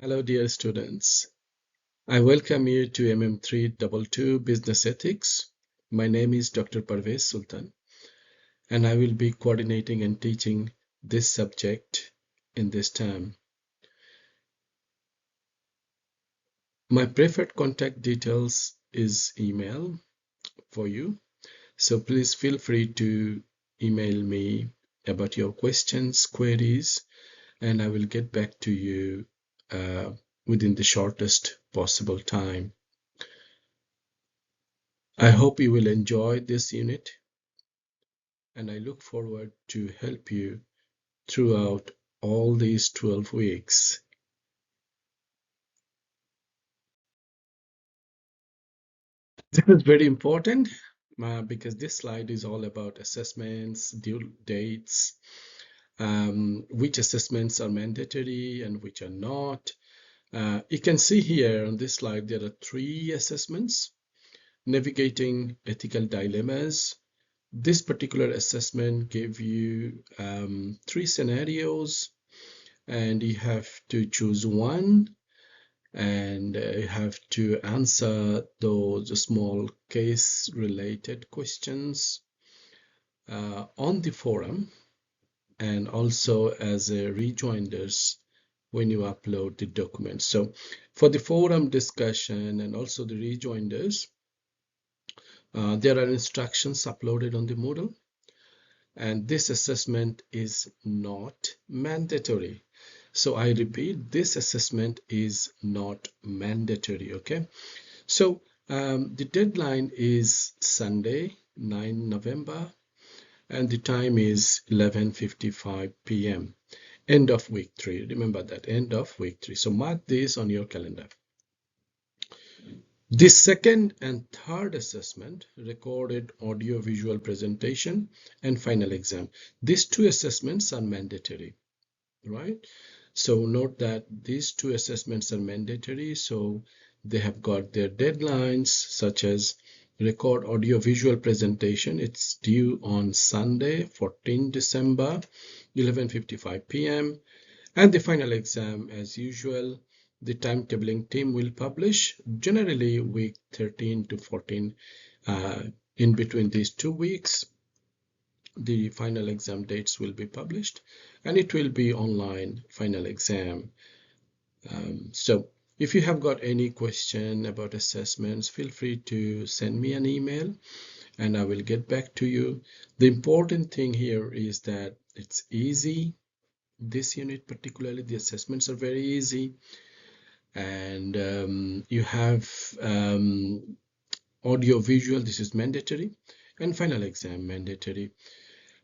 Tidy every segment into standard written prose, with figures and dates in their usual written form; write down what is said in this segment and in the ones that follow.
Hello, dear students. I welcome you to MM322 Business Ethics. My name is Dr. Parvez Sultan, and I will be coordinating and teaching this subject in this term. My preferred contact details is email for you, so please feel free to email me about your questions, queries, and I will get back to you within the shortest possible time. I hope you will enjoy this unit, and I look forward to help you throughout all these 12 weeks. This is very important because this slide is all about assessments, due dates, which assessments are mandatory and which are not. You can see here on this slide there are 3 assessments: navigating ethical dilemmas. This particular assessment gave you 3 scenarios, and you have to choose one, and you have to answer those small case related questions on the forum, and also as a rejoinders when you upload the document. So for the forum discussion and also the rejoinders, there are instructions uploaded on the Moodle, and this assessment is not mandatory. So I repeat, this assessment is not mandatory, okay? So the deadline is Sunday, 9 November, and the time is 11:55 p.m. End of week 3. Remember that, end of week 3. So mark this on your calendar. The second and third assessment, recorded audio visual presentation and final exam. These 2 assessments are mandatory, right? So note that these 2 assessments are mandatory, so they have got their deadlines, such as record audio visual presentation. It's due on Sunday, 14 December, 11:55 p.m. And the final exam, as usual, the timetabling team will publish generally week 13 to 14. In between these 2 weeks, the final exam dates will be published, and it will be online final exam. So if you have got any question about assessments, feel free to send me an email and I will get back to you. The important thing here is that it's easy. This unit particularly, the assessments are very easy, and you have audio visual, this is mandatory, and final exam mandatory.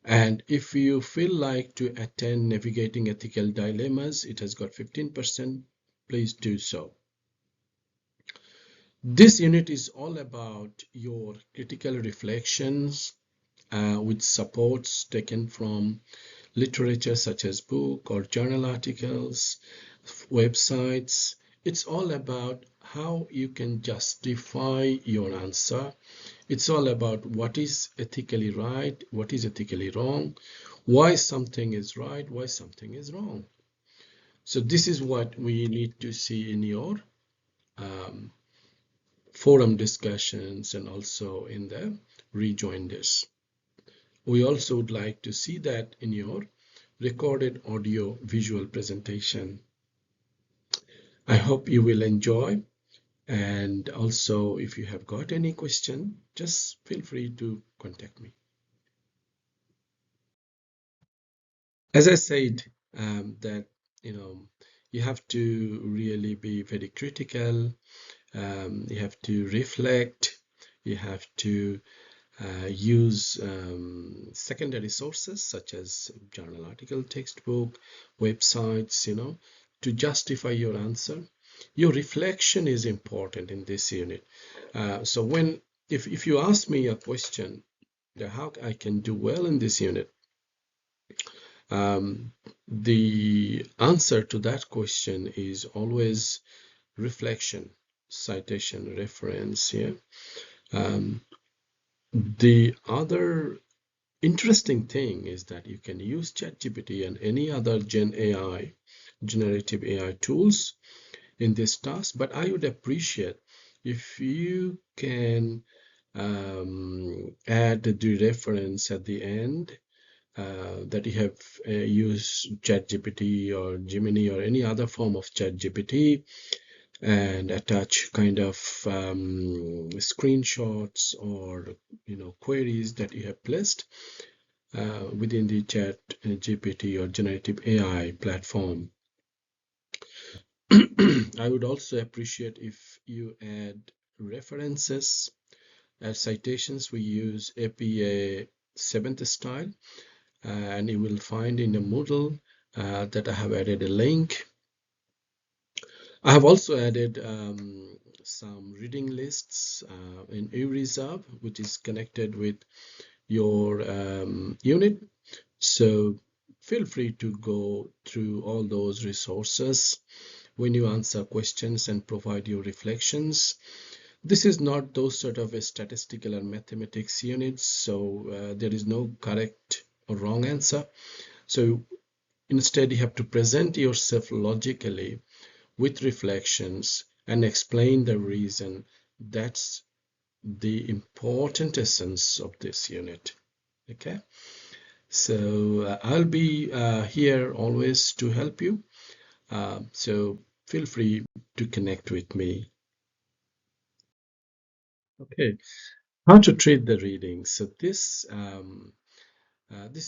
And if you feel like to attend navigating ethical dilemmas, it has got 15%, please do so. This unit is all about your critical reflections with supports taken from literature such as book or journal articles, websites. It's all about how you can justify your answer. It's all about what is ethically right, what is ethically wrong, why something is right, why something is wrong. So this is what we need to see in your forum discussions and also in the rejoinders. We also would like to see that in your recorded audio visual presentation. I hope you will enjoy, and also if you have got any question, just feel free to contact me. As I said, that you have to really be very critical. You have to reflect. You have to use secondary sources such as journal article, textbook, websites, to justify your answer. Your reflection is important in this unit. So if you ask me a question, how I can do well in this unit, the answer to that question is always reflection, citation, reference. Yeah. The other interesting thing is that you can use ChatGPT and any other generative AI tools in this task, but I would appreciate if you can add the reference at the end that you have used ChatGPT or Gemini or any other form of ChatGPT, and attach kind of screenshots or queries that you have placed within the Chat GPT or generative AI platform. I would also appreciate if you add references as citations. We use APA 7th style, and you will find in the Moodle that I have added a link. I have also added some reading lists in eReserve, which is connected with your unit. So feel free to go through all those resources when you answer questions and provide your reflections. This is not those sort of a statistical or mathematics units, so there is no correct or wrong answer. So instead, you have to present yourself logically with reflections and explain the reason. That's the important essence of this unit. Okay, so I'll be here always to help you. So feel free to connect with me. Okay, how to treat the reading. So this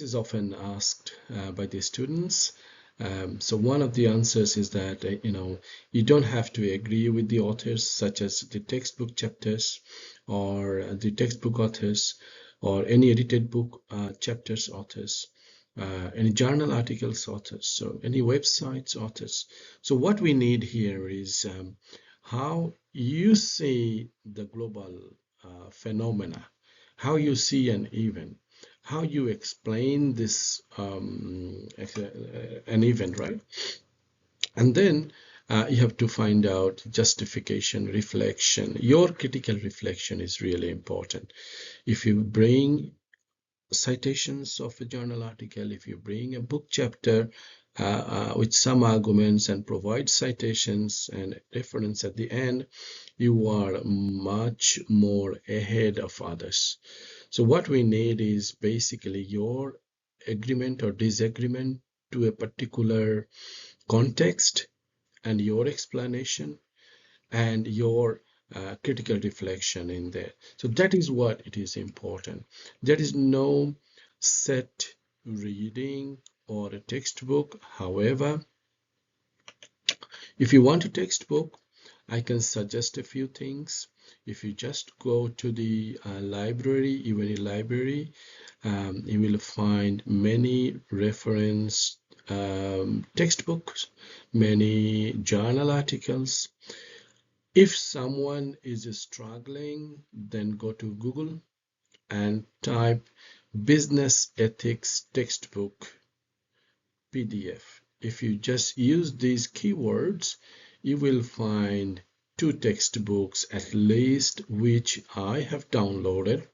is often asked by the students. So one of the answers is that you don't have to agree with the authors, such as the textbook chapters or the textbook authors or any edited book chapters authors, any journal articles authors, so any websites authors. So what we need here is how you see the global phenomena, how you see an event, how you explain this an event, right? And then you have to find out justification, reflection. Your critical reflection is really important. If you bring citations of a journal article, if you bring a book chapter with some arguments and provide citations and reference at the end, you are much more ahead of others. So what we need is basically your agreement or disagreement to a particular context and your explanation and your critical reflection in there. So that is what it is important. There is no set reading or a textbook. However, if you want a textbook, I can suggest a few things. If you just go to the library, even a library, you will find many reference textbooks, many journal articles. If someone is struggling, then go to Google and type business ethics textbook PDF. If you just use these keywords, you will find 2 textbooks at least, which I have downloaded.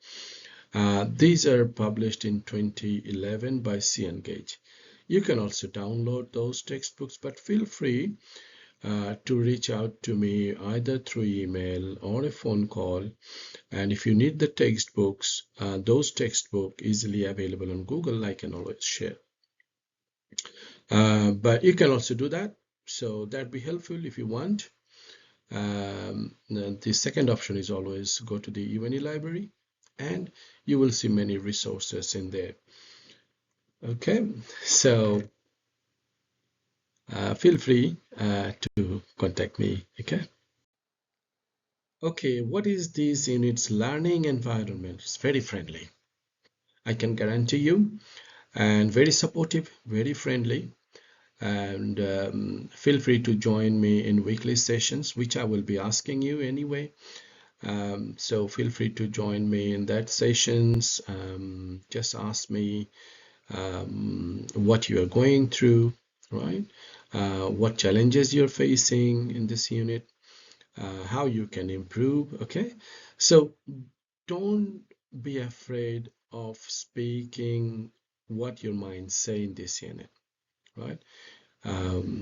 These are published in 2011 by Cengage. You can also download those textbooks, but feel free to reach out to me either through email or a phone call. And if you need the textbooks, those textbooks easily available on Google, I can always share. But you can also do that. So that'd be helpful if you want. The second option is always go to the UNE library and you will see many resources in there. Okay, so feel free to contact me. Okay, what is this unit's learning environment? It's very friendly, I can guarantee you, and very supportive, very friendly. And feel free to join me in weekly sessions, which I will be asking you anyway. So feel free to join me in that sessions. Just ask me what you are going through, right? What challenges you're facing in this unit, how you can improve. Okay, so don't be afraid of speaking what your mind say in this unit, right?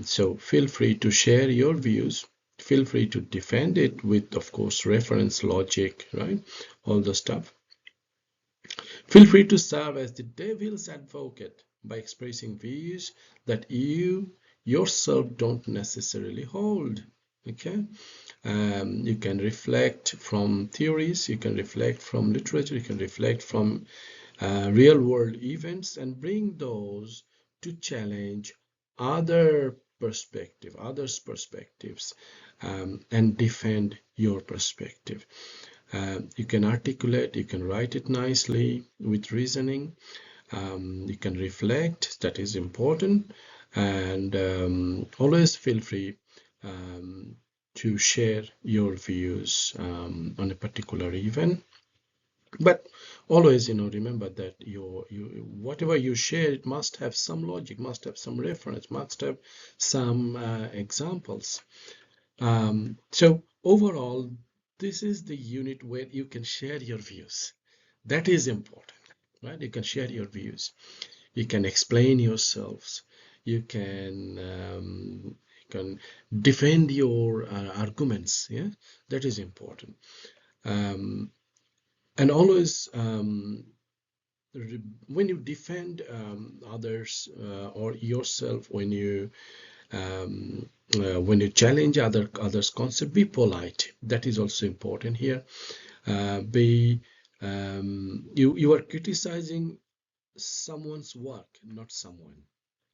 So feel free to share your views. feel free to defend it with, of course, reference, logic, right? All the stuff. Feel free to serve as the devil's advocate by expressing views that you yourself don't necessarily hold. Okay, you can reflect from theories, you can reflect from literature, you can reflect from real world events and bring those to challenge others' perspectives, and defend your perspective. You can articulate, you can write it nicely with reasoning. You can reflect, that is important, and always feel free to share your views on a particular event. But always, remember that whatever you share, it must have some logic, must have some reference, must have some examples. So overall, this is the unit where you can share your views. That is important, right? You can share your views. You can explain yourselves. You can defend your arguments. Yeah, that is important. And always, when you defend others or yourself, when you challenge others' concept, be polite. That is also important here. Be you are criticizing someone's work, not someone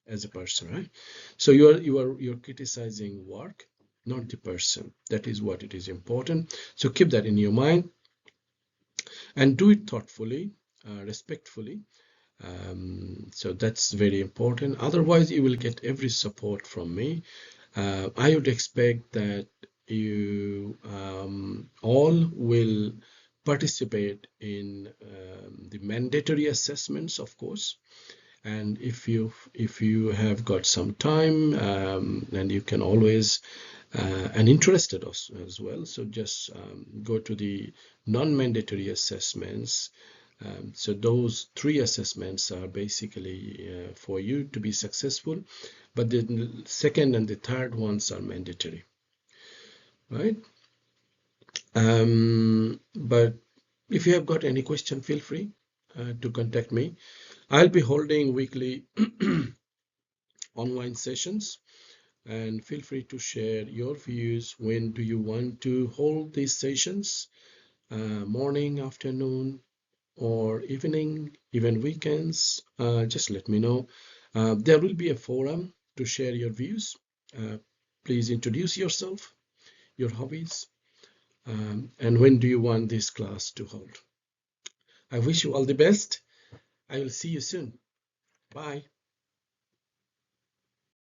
as a person, right? So you're criticizing work, not the person. That is what it is important. So keep that in your mind and do it thoughtfully, respectfully. So that's very important. Otherwise, you will get every support from me. I would expect that you all will participate in the mandatory assessments, of course. And if you have got some time, and you can always and interested as well, so just go to the non-mandatory assessments. So those 3 assessments are basically for you to be successful, but the second and the third ones are mandatory, right? But if you have got any question, feel free to contact me. I'll be holding weekly online sessions, and feel free to share your views. When do you want to hold these sessions? Morning, afternoon, or evening, even weekends? Just let me know. There will be a forum to share your views. Please introduce yourself, your hobbies, and when do you want this class to hold? I wish you all the best. I will see you soon. Bye.